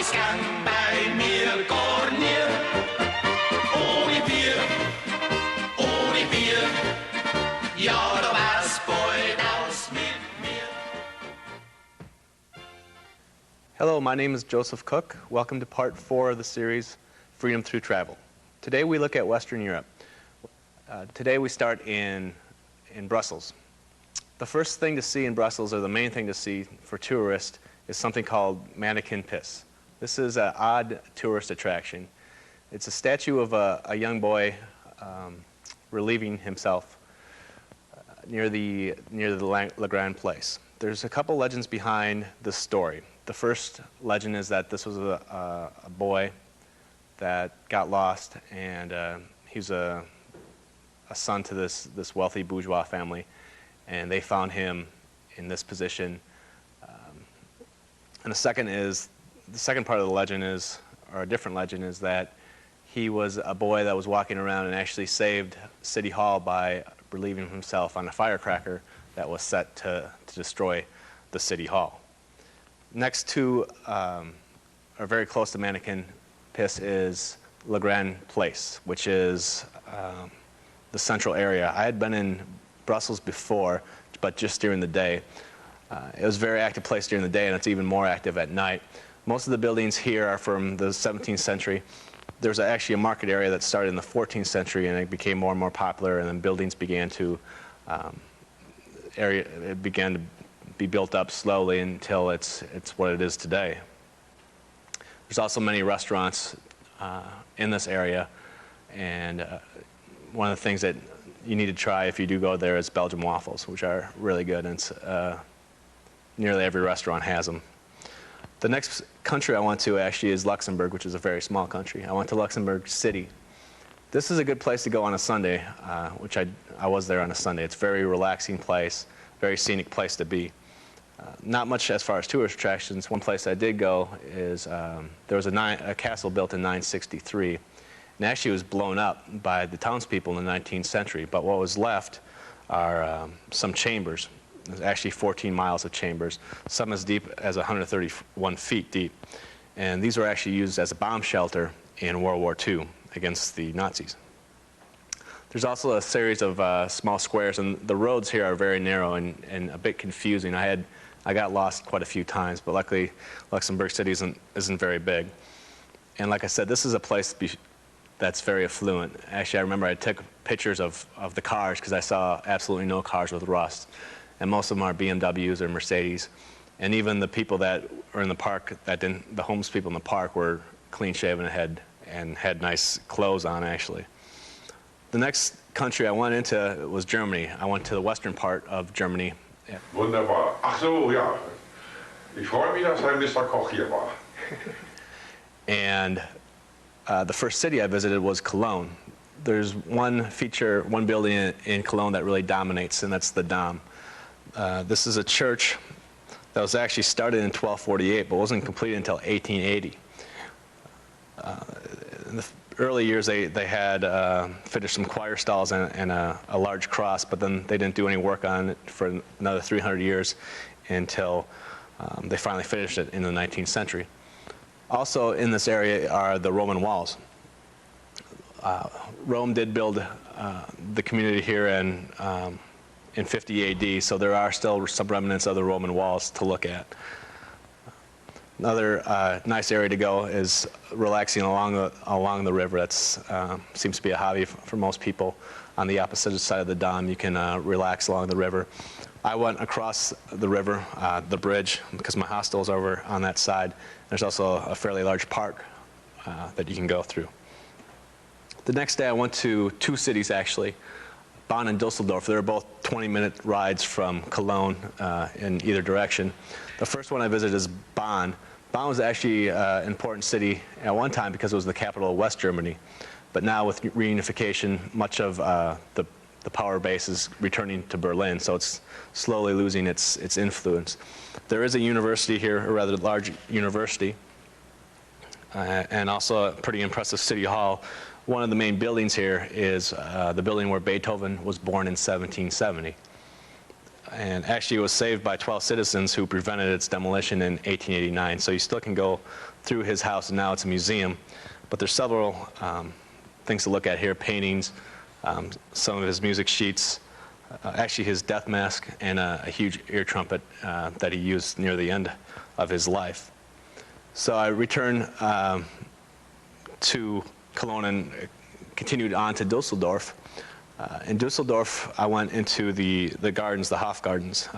is gang bij mir gar nie. Ohne Bier, ja, da wär's bald aus mit mir. Hello, my name is Joseph Cook. Welcome to part 4 of the series, Freedom Through Travel. Today we look at Western Europe. Today we start in Brussels. The first thing to see in Brussels, or the main thing to see for tourists, is something called Mannequin Piss. This is an odd tourist attraction. It's a statue of a young boy relieving himself near the La Grande Place. There's a couple legends behind this story. The first legend is that this was a boy that got lost, and he's a son to this wealthy bourgeois family, and they found him in this position. And the second part of the legend is, or a different legend, is that he was a boy that was walking around and actually saved City Hall by relieving himself on a firecracker that was set to destroy the City Hall. Next to, or very close to Mannequin Piss, is La Grande Place, which is the central area. I had been in Brussels before, but just during the day. It was a very active place during the day, and it's even more active at night. Most of the buildings here are from the 17th century. There's actually a market area that started in the 14th century, and it became more and more popular, and then buildings began to be built up slowly until it's what it is today. There's also many restaurants in this area, and one of the things that you need to try if you do go there is Belgian waffles, which are really good, and nearly every restaurant has them. The next country I went to actually is Luxembourg, which is a very small country. I went to Luxembourg City. This is a good place to go on a Sunday, which I was there on a Sunday. It's a very relaxing place, very scenic place to be. Not much as far as tourist attractions. One place I did go is there was a castle built in 963, and actually it was blown up by the townspeople in the 19th century, but what was left are some chambers. There's actually 14 miles of chambers, some as deep as 131 feet deep. And these were actually used as a bomb shelter in World War II against the Nazis. There's also a series of small squares, and the roads here are very narrow and a bit confusing. I got lost quite a few times, but luckily Luxembourg City isn't very big. And like I said, this is a place that's very affluent. Actually, I remember I took pictures of the cars because I saw absolutely no cars with rust. And most of them are BMWs or Mercedes. And even the people that were in the park, the homeless people in the park, were clean shaven and had nice clothes on, actually. The next country I went into was Germany. I went to the western part of Germany. Yeah. Wunderbar. Ach so, ja. Ich freue mich, dass Mr. Koch hier war. And the first city I visited was Cologne. There's one building in Cologne that really dominates, and that's the Dom. This is a church that was actually started in 1248, but wasn't completed until 1880. In the early years, they had finished some choir stalls and a large cross, but then they didn't do any work on it for another 300 years until they finally finished it in the 19th century. Also in this area are the Roman walls. Rome did build the community here in 50 AD, so there are still some remnants of the Roman walls to look at. Another nice area to go is relaxing along the river. That seems to be a hobby for most people. On the opposite side of the Dom, you can relax along the river. I went across the river, the bridge, because my hostel's over on that side. There's also a fairly large park that you can go through. The next day I went to two cities, actually, Bonn and Dusseldorf. They were both 20-minute rides from Cologne in either direction. The first one I visited is Bonn. Bonn was actually an important city at one time because it was the capital of West Germany. But now with reunification, much of the power base is returning to Berlin, so it's slowly losing its influence. There is a university here, a rather large university, and also a pretty impressive city hall. One of the main buildings here is the building where Beethoven was born in 1770. and actually it was saved by 12 citizens who prevented its demolition in 1889. So you still can go through his house, and now it's a museum. But there's several things to look at here: paintings, some of his music sheets, actually his death mask, and a huge ear trumpet that he used near the end of his life. So I returned to Cologne and continued on to Dusseldorf. In Dusseldorf, I went into the gardens, the Hofgardens.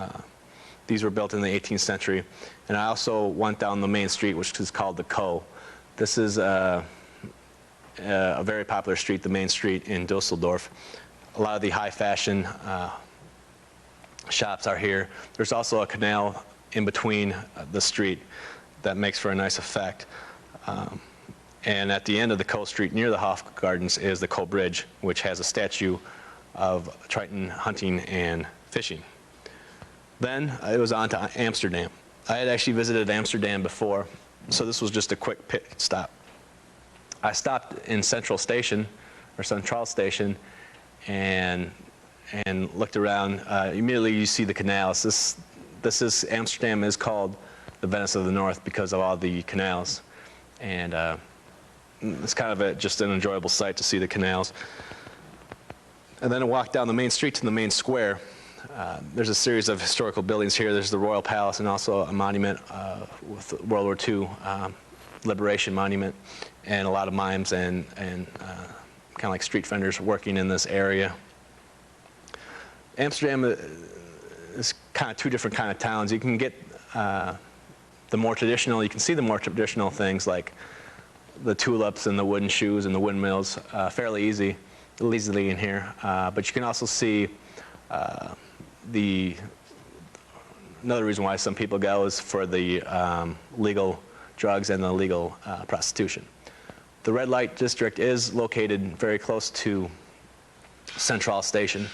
These were built in the 18th century. And I also went down the main street, which is called the Co. This is a very popular street, the main street in Dusseldorf. A lot of the high fashion shops are here. There's also a canal in between the street that makes for a nice effect. And at the end of the Co Street, near the Hofgardens, is the Co Bridge, which has a statue of Triton hunting and fishing. Then it was on to Amsterdam. I had actually visited Amsterdam before, so this was just a quick pit stop. I stopped in Central Station, and looked around. Immediately you see the canals. Amsterdam is called the Venice of the North because of all the canals. And it's kind of just an enjoyable sight to see the canals. And then I walked down the main street to the main square. There's a series of historical buildings here. There's the Royal Palace and also a monument with World War II Liberation Monument, and a lot of mimes and kind of like street vendors working in this area. Amsterdam is kind of two different kind of towns. You can get the more traditional, you can see the more traditional things like the tulips and the wooden shoes and the windmills fairly easily in here. But you can also see another reason why some people go is for the legal drugs and the legal prostitution. The red light district is located very close to Central Station.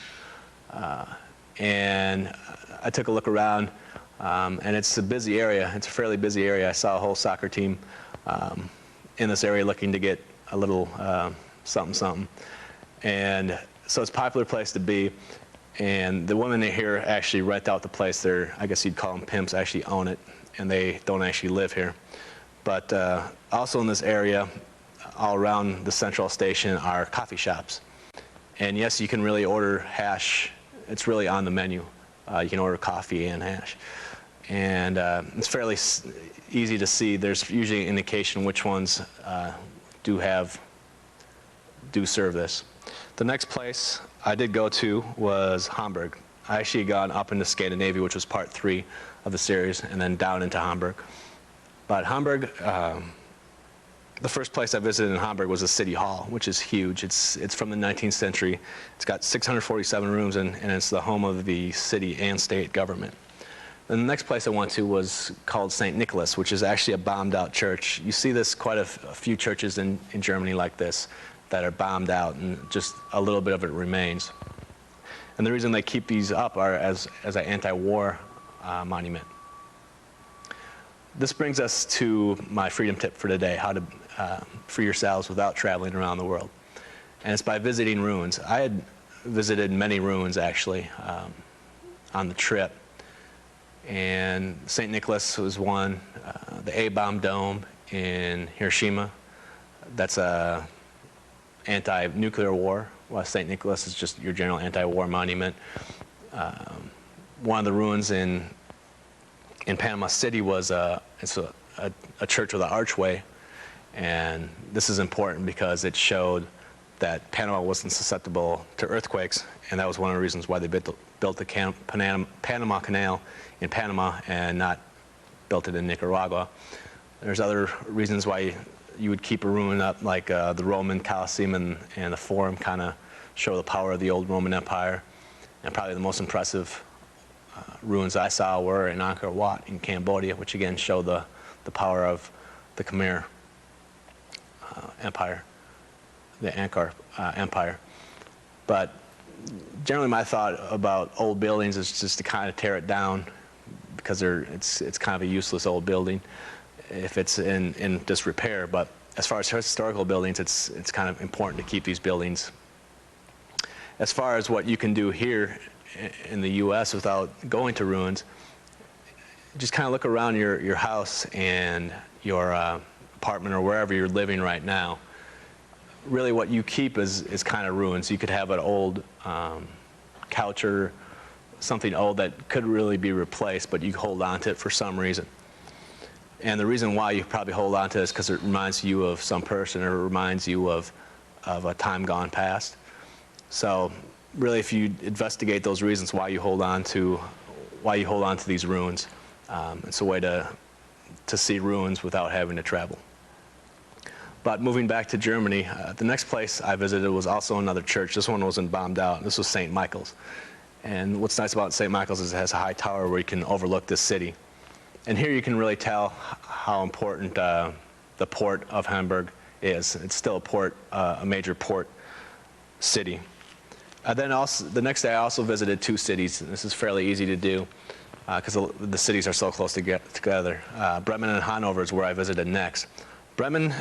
And I took a look around, and it's a busy area. It's a fairly busy area. I saw a whole soccer team in this area looking to get a little something. And so it's a popular place to be. And the women here actually rent out the place. I guess you'd call them pimps, actually own it, and they don't actually live here. But also in this area, all around the Central Station, are coffee shops. And yes, you can really order hash. It's really on the menu. You can order coffee and hash. And it's fairly easy to see. There's usually an indication which ones do serve this. The next place I did go to was Hamburg. I actually had gone up into Scandinavia, which was part 3 of the series, and then down into Hamburg. But Hamburg, the first place I visited in Hamburg was the City Hall, which is huge. It's from the 19th century. It's got 647 rooms, and it's the home of the city and state government. Then the next place I went to was called St. Nicholas, which is actually a bombed out church. You see this quite a few churches in Germany like this that are bombed out, and just a little bit of it remains. And the reason they keep these up are as an anti-war monument. This brings us to my freedom tip for today: how to free yourselves without traveling around the world. And it's by visiting ruins. I had visited many ruins actually on the trip. And St. Nicholas was one. The A-bomb dome in Hiroshima, that's a anti-nuclear war. Well, St. Nicholas is just your general anti-war monument. One of the ruins in Panama City was a church with an archway, and this is important because it showed that Panama wasn't susceptible to earthquakes, and that was one of the reasons why they built the Panama Canal in Panama and not built it in Nicaragua. There's other reasons why you would keep a ruin up, like the Roman Colosseum and the Forum kind of show the power of the old Roman Empire. And probably the most impressive ruins I saw were in Angkor Wat in Cambodia, which again show the power of the Khmer Empire, the Angkor Empire. But generally my thought about old buildings is just to kind of tear it down, because it's kind of a useless old building if it's in disrepair. But as far as historical buildings, it's kind of important to keep these buildings. As far as what you can do here in the U.S. without going to ruins. Just kind of look around your house and your apartment or wherever you're living right now. Really what you keep is kind of ruins. You could have an old couch or something old that could really be replaced, but you hold on to it for some reason. And the reason why you probably hold on to it is because it reminds you of some person, or it reminds you of a time gone past. So really, if you investigate those reasons why you hold on to these ruins, it's a way to see ruins without having to travel. But moving back to Germany, the next place I visited was also another church. This one wasn't bombed out. This was St. Michael's. And what's nice about St. Michael's is it has a high tower where you can overlook the city. And here you can really tell how important the port of Hamburg is. It's still a port, a major port city. Then also, the next day I also visited two cities. This is fairly easy to do because the cities are so close together. Bremen and Hanover is where I visited next. Bremen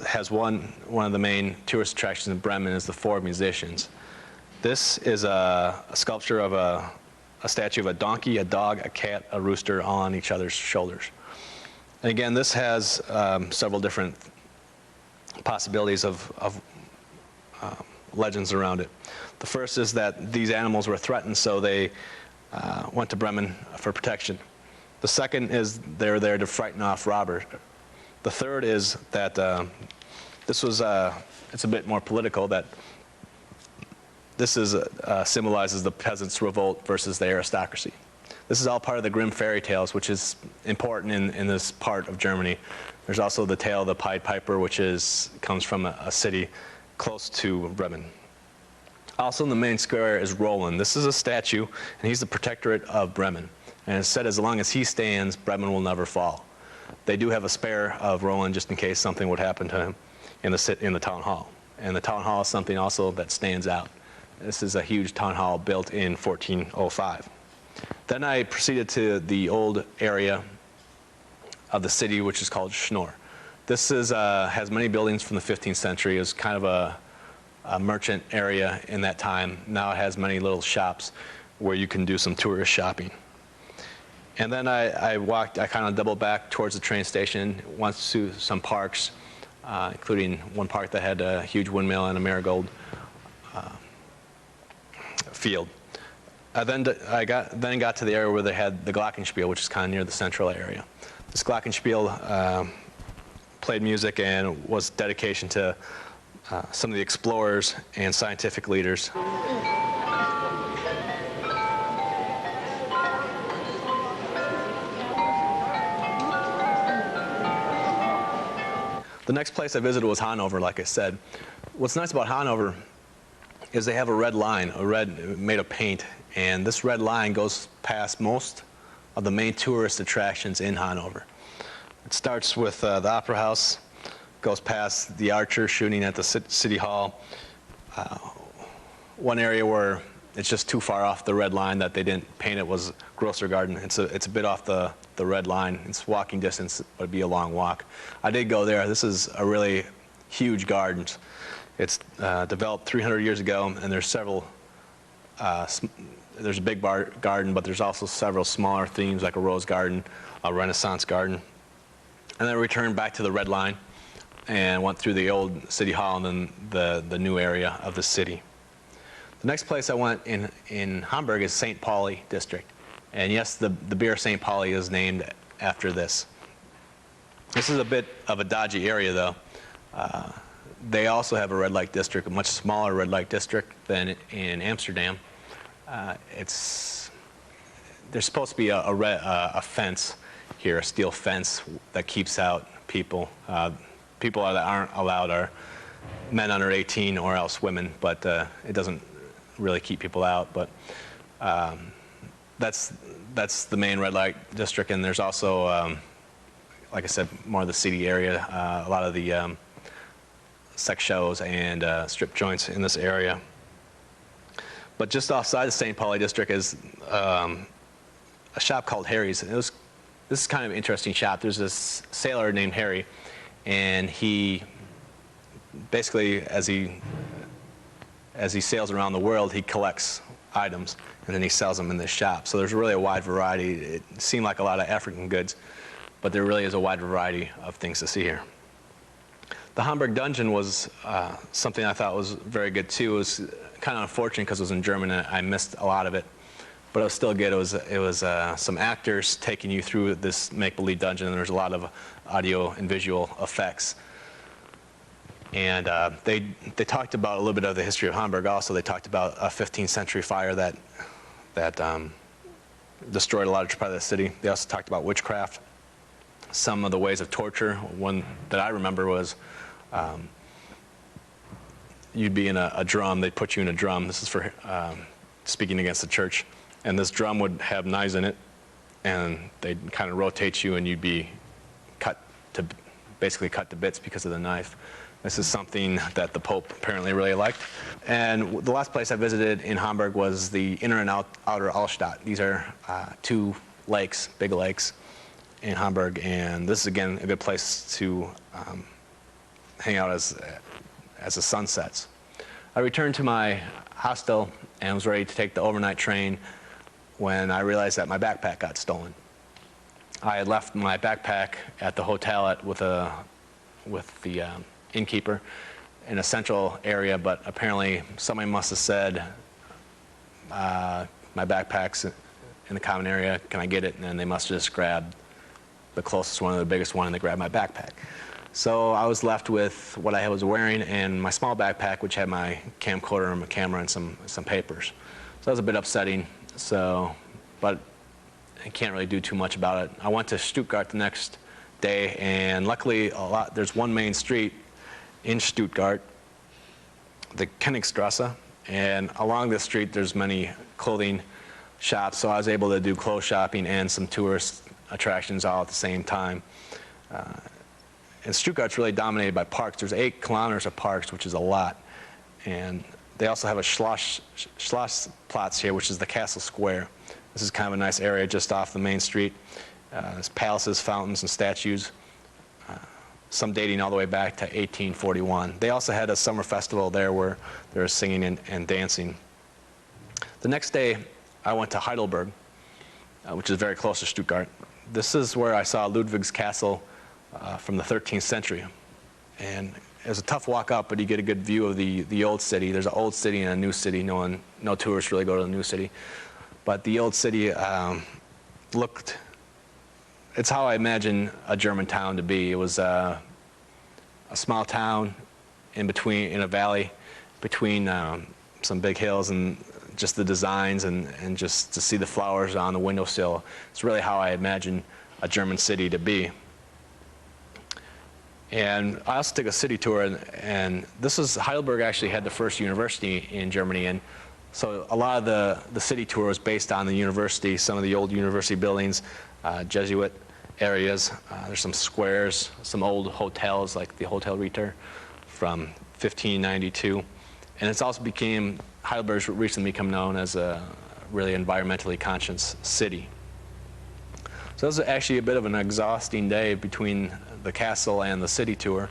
has one of the main tourist attractions in Bremen is the Four Musicians. This is a sculpture of a statue of a donkey, a dog, a cat, a rooster on each other's shoulders. And again, this has several different possibilities of legends around it. The first is that these animals were threatened, so they went to Bremen for protection. The second is they're there to frighten off robbers. The third is that this was, it's a bit more political, that this is symbolizes the peasants' revolt versus the aristocracy. This is all part of the Grimm fairy tales, which is important in this part of Germany. There's also the tale of the Pied Piper, which comes from a city close to Bremen. Also in the main square is Roland. This is a statue, and he's the protectorate of Bremen. And it's said as long as he stands, Bremen will never fall. They do have a spare of Roland just in case something would happen to him in the town hall. And the town hall is something also that stands out. This is a huge town hall built in 1405. Then I proceeded to the old area of the city, which is called Schnorr. This has many buildings from the 15th century. It was kind of a merchant area in that time. Now it has many little shops where you can do some tourist shopping. And then I kind of doubled back towards the train station, went to some parks, including one park that had a huge windmill and a marigold field. Then got to the area where they had the Glockenspiel, which is kind of near the central area. This Glockenspiel played music and was dedication to some of the explorers and scientific leaders. The next place I visited was Hanover, like I said. What's nice about Hanover is they have a red line, made of paint, and this red line goes past most of the main tourist attractions in Hanover. It starts with the Opera House, goes past the archer shooting at the City Hall. One area where it's just too far off the red line that they didn't paint it was Grosser Garden. It's a bit off the red line. It's walking distance, but it'd be a long walk. I did go there. This is a really huge garden. It's developed 300 years ago, and there's several, there's a big garden, but there's also several smaller themes like a rose garden, a Renaissance garden. And then I returned back to the red line and went through the old City Hall and then the new area of the city. The next place I went in Hamburg is St. Pauli district. And yes, the beer St. Pauli is named after this. This is a bit of a dodgy area, though. They also have a red light district, a much smaller red light district than in Amsterdam. There's supposed to be a fence here, a steel fence that keeps out people. People that aren't allowed are men under 18 or else women, but it doesn't really keep people out. But that's the main red light district, and there's also, like I said, more of the city area, a lot of the sex shows and strip joints in this area. But just outside the St. Pauli district is a shop called Harry's. This is kind of an interesting shop. There's this sailor named Harry, and he basically, as he sails around the world, he collects items, and then he sells them in this shop. So there's really a wide variety. It seemed like a lot of African goods, but there really is a wide variety of things to see here. The Hamburg dungeon was something I thought was very good too. It was kind of unfortunate because it was in German and I missed a lot of it, but it was still good. It was some actors taking you through this make-believe dungeon, and there's a lot of audio and visual effects. And they talked about a little bit of the history of Hamburg also. They talked about a 15th century fire that destroyed a large part of the city. They also talked about witchcraft, some of the ways of torture. One that I remember was you'd be in a drum. They'd put you in a drum. This is for speaking against the church. And this drum would have knives in it, and they'd kind of rotate you, and you'd be basically cut to bits because of the knife. This is something that the Pope apparently really liked. And the last place I visited in Hamburg was the Inner and Outer Altstadt. These are two lakes, big lakes in Hamburg, and this is again a good place to hang out as the sun sets. I returned to my hostel and was ready to take the overnight train when I realized that my backpack got stolen. I had left my backpack at the hotel with the innkeeper in a central area, but apparently somebody must have said, my backpack's in the common area, can I get it? And then they must have just grabbed the closest one or the biggest one, and they grabbed my backpack. So I was left with what I was wearing and my small backpack, which had my camcorder and my camera and some papers. So that was a bit upsetting, but I can't really do too much about it. I went to Stuttgart the next day, and luckily there's one main street in Stuttgart, the Königstrasse, and along this street there's many clothing shops, so I was able to do clothes shopping and some tourist attractions all at the same time. And Stuttgart's really dominated by parks. There's 8 kilometers of parks, which is a lot. And they also have a Schlossplatz here, which is the castle square. This is kind of a nice area just off the main street. There's palaces, fountains, and statues, some dating all the way back to 1841. They also had a summer festival there where there was singing and dancing. The next day, I went to Heidelberg, which is very close to Stuttgart. This is where I saw Ludwig's castle from the 13th century. And it was a tough walk up, but you get a good view of the old city. There's an old city and a new city. No tourists really go to the new city. But the old city it's how I imagine a German town to be. It was a small town in a valley between some big hills, and just the designs and just to see the flowers on the windowsill. It's really how I imagine a German city to be. And I also took a city tour, and Heidelberg actually had the first university in Germany, and so a lot of the city tour was based on the university, some of the old university buildings, Jesuit areas. There's some squares, some old hotels like the Hotel Ritter from 1592. And it's also Heidelberg's recently become known as a really environmentally conscious city. So this was actually a bit of an exhausting day between the castle and the city tour.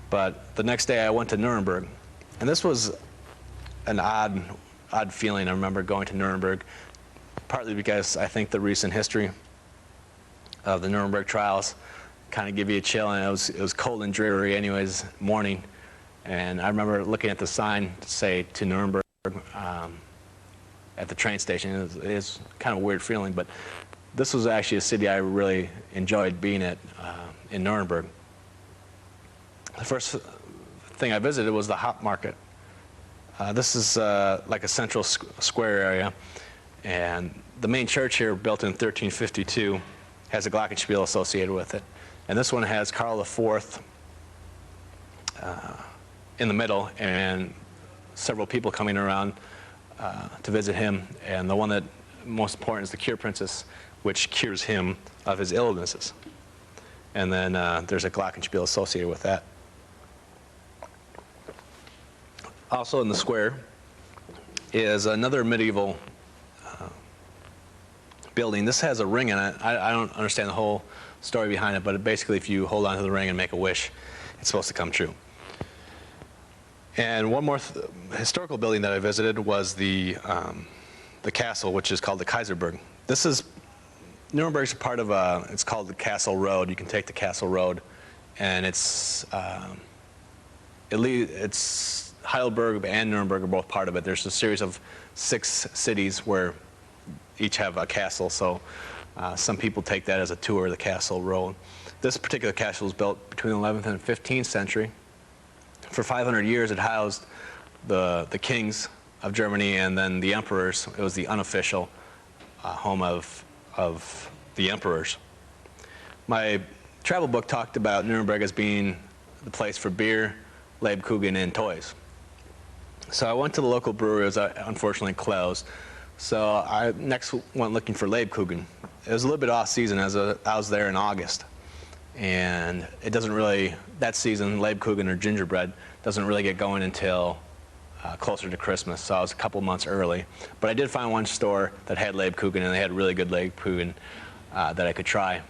But the next day I went to Nuremberg. And this was an odd feeling. I remember going to Nuremberg, partly because I think the recent history of the Nuremberg trials kind of give you a chill, and it was cold and dreary anyways, morning. And I remember looking at the sign to say to Nuremberg at the train station. It is kind of a weird feeling, but this was actually a city I really enjoyed being at in Nuremberg. The first thing I visited was the Hop Market. This is like a central square area, and the main church here, built in 1352, has a glockenspiel associated with it. And this one has Karl IV in the middle, and several people coming around to visit him. And the one that most important is the Cure Princess, which cures him of his illnesses. And then there's a glockenspiel associated with that. Also in the square is another medieval building. This has a ring in it. I don't understand the whole story behind it, but basically if you hold on to the ring and make a wish, it's supposed to come true. And one more historical building that I visited was the the castle, which is called the Kaiserburg. Nuremberg's a part of it's called the Castle Road. You can take the Castle Road, and it's Heidelberg and Nuremberg are both part of it. There's a series of 6 cities where each have a castle, so some people take that as a tour of the Castle Road. This particular castle was built between the 11th and 15th century. For 500 years, it housed the kings of Germany and then the emperors. It was the unofficial home of the emperors. My travel book talked about Nuremberg as being the place for beer, Lebkuchen, and toys. So I went to the local brewery. It was unfortunately closed. So I next went looking for Lebkuchen. It was a little bit off season as I was there in August. And it doesn't really, that season, Lebkuchen or gingerbread doesn't really get going until closer to Christmas. So I was a couple months early. But I did find one store that had Lebkuchen, and they had really good Lebkuchen that I could try.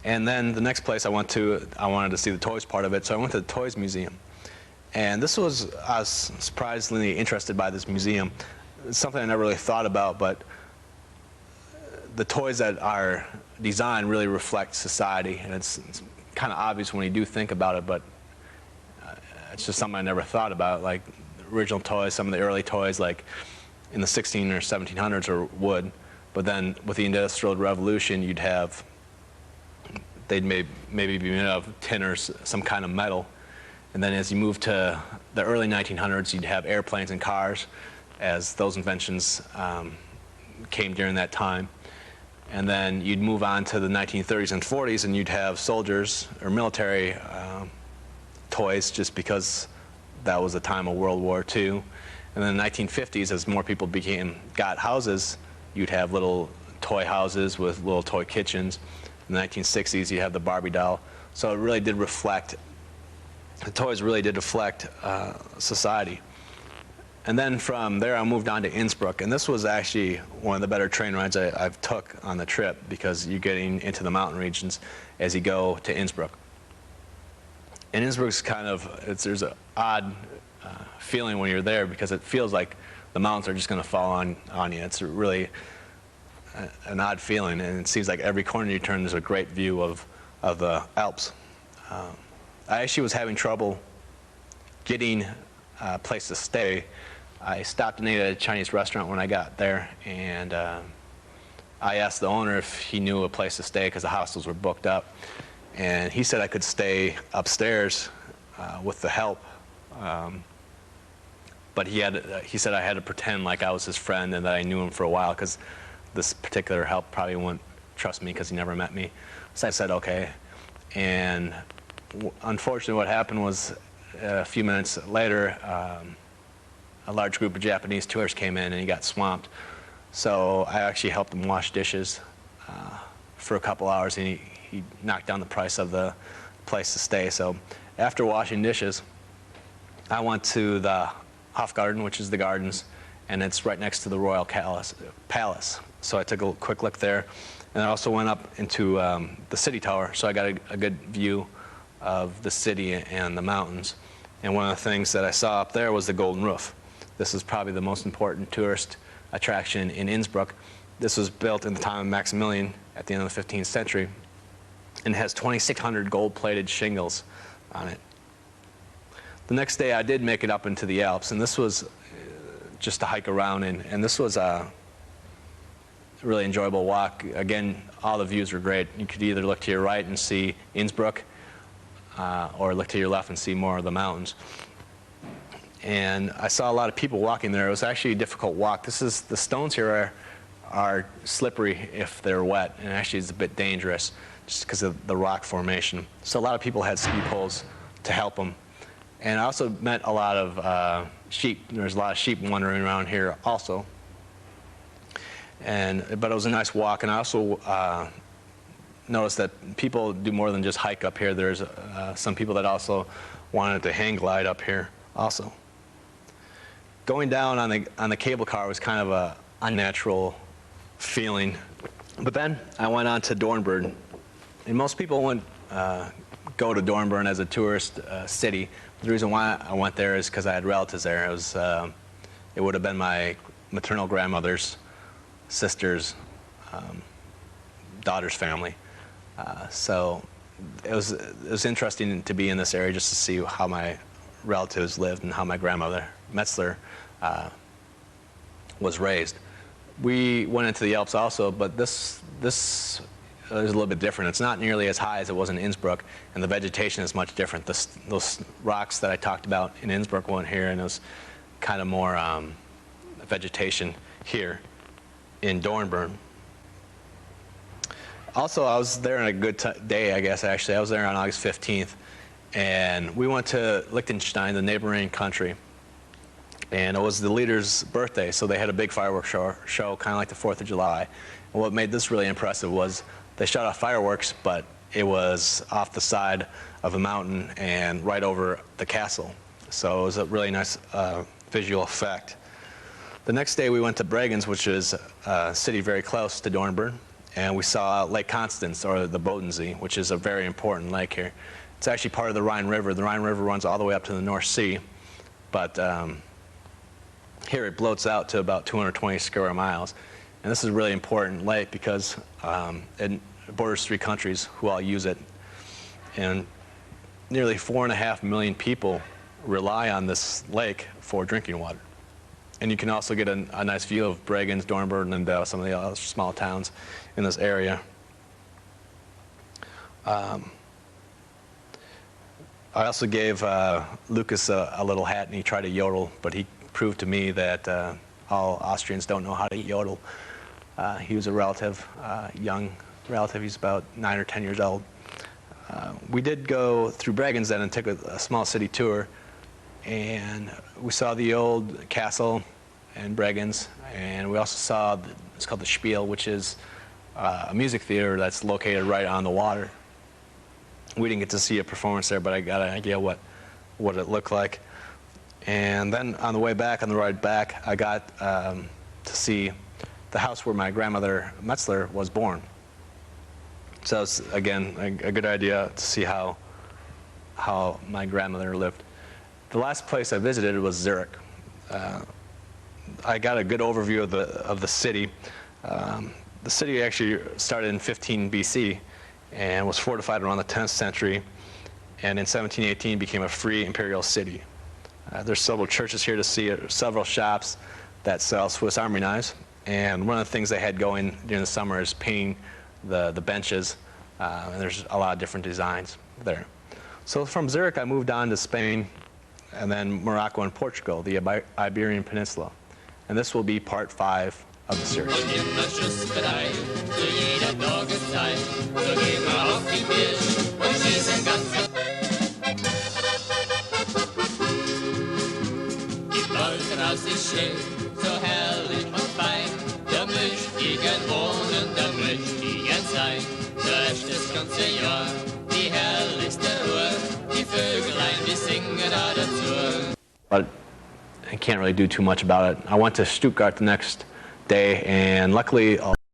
And then the next place I went to, I wanted to see the toys part of it, so I went to the Toys Museum. And I was surprisingly interested by this museum. It's something I never really thought about, but the toys that are designed really reflect society, and it's kind of obvious when you do think about it, but it's just something I never thought about. Like the original toys, some of the early toys, like in the 16 or 1700s, are wood, but then with the Industrial Revolution, you'd have, they'd maybe be made of tin or some kind of metal. And then as you move to the early 1900s, you'd have airplanes and cars, as those inventions came during that time. And then you'd move on to the 1930s and 40s, and you'd have soldiers or military toys, just because that was the time of World War II. And then the 1950s, as more people got houses, you'd have little toy houses with little toy kitchens. In the 1960s, you have the Barbie doll. So it really did reflect, the toys really did reflect society. And then from there, I moved on to Innsbruck. And this was actually one of the better train rides I've took on the trip, because you're getting into the mountain regions as you go to Innsbruck. And Innsbruck's kind of, there's an odd feeling when you're there, because it feels like the mountains are just going to fall on you. It's really an odd feeling, and it seems like every corner you turn, there's a great view of the Alps. I actually was having trouble getting a place to stay. I stopped and ate at a Chinese restaurant when I got there, and I asked the owner if he knew a place to stay, because the hostels were booked up. And he said I could stay upstairs with the help, but he said I had to pretend like I was his friend and that I knew him for a while, because this particular help probably wouldn't trust me because he never met me. So I said okay. And unfortunately, what happened was, a few minutes later, a large group of Japanese tourists came in, and he got swamped. So I actually helped him wash dishes for a couple hours, and he knocked down the price of the place to stay. So after washing dishes, I went to the Hofgarten, which is the gardens, and it's right next to the Royal Palace. So I took a quick look there, and I also went up into the city tower, so I got a good view of the city and the mountains. And one of the things that I saw up there was the Golden Roof. This is probably the most important tourist attraction in Innsbruck. This was built in the time of Maximilian at the end of the 15th century, and it has 2,600 gold-plated shingles on it. The next day, I did make it up into the Alps, and this was just a hike around, and this was a really enjoyable walk. Again, all the views were great. You could either look to your right and see Innsbruck, or look to your left and see more of the mountains. And I saw a lot of people walking there. It was actually a difficult walk. The stones here are slippery if they're wet, and actually it's a bit dangerous just because of the rock formation. So a lot of people had ski poles to help them. And I also met a lot of sheep. There's a lot of sheep wandering around here also. But it was a nice walk, and I also noticed that people do more than just hike up here. There's some people that also wanted to hang glide up here also. Going down on the cable car was kind of a unnatural feeling. But then I went on to Dornbirn, and most people wouldn't go to Dornbirn as a tourist city. The reason why I went there is because I had relatives there. It would have been my maternal grandmother's sister's daughter's family. So it was interesting to be in this area just to see how my relatives lived and how my grandmother, Metzler, was raised. We went into the Alps also, but this is a little bit different. It's not nearly as high as it was in Innsbruck, and the vegetation is much different. Those rocks that I talked about in Innsbruck weren't here, and it was kind of more vegetation here in Dornbirn. Also, I was there on a good day, I guess, actually. I was there on August 15th, and we went to Liechtenstein, the neighboring country, and it was the leader's birthday, so they had a big fireworks show kind of like the 4th of July. And what made this really impressive was they shot off fireworks, but it was off the side of a mountain and right over the castle. So it was a really nice visual effect. The next day we went to Bregenz, which is a city very close to Dornbirn, and we saw Lake Constance, or the Bodensee, which is a very important lake here. It's actually part of the Rhine River. The Rhine River runs all the way up to the North Sea, but here it bloats out to about 220 square miles. And this is a really important lake because it borders 3 countries who all use it. And nearly 4.5 million people rely on this lake for drinking water. And you can also get a nice view of Bregenz, Dornbirn, and some of the other small towns in this area. I also gave Lucas a little hat, and he tried to yodel, but he proved to me that all Austrians don't know how to yodel. He was a relative, young relative. He's about 9 or 10 years old. We did go through Bregenz then and took a small city tour, and we saw the old castle in Bregenz, and we also saw, it's called the Spiel, which is a music theater that's located right on the water. We didn't get to see a performance there, but I got an idea what it looked like. And then on the way back, on the ride back, I got to see the house where my grandmother Metzler was born. So it's, again, a good idea to see how my grandmother lived. The last place I visited was Zurich. I got a good overview of the city. The city actually started in 15 BC and was fortified around the 10th century, and in 1718 became a free imperial city. There's several churches here to see, several shops that sell Swiss Army knives, and one of the things they had going during the summer is painting the benches, and there's a lot of different designs there. So from Zurich I moved on to Spain, and then Morocco and Portugal, the Iberian Peninsula. And this will be part 5 of the series. So herrlich und fein, der möcht gern wohnen, der möcht gern sein. Der ist das ganze Jahr die herrlichste Ruhe, die Vögelein, die singen da dazu. But I can't really do too much about it. I went to Stuttgart the next day, and luckily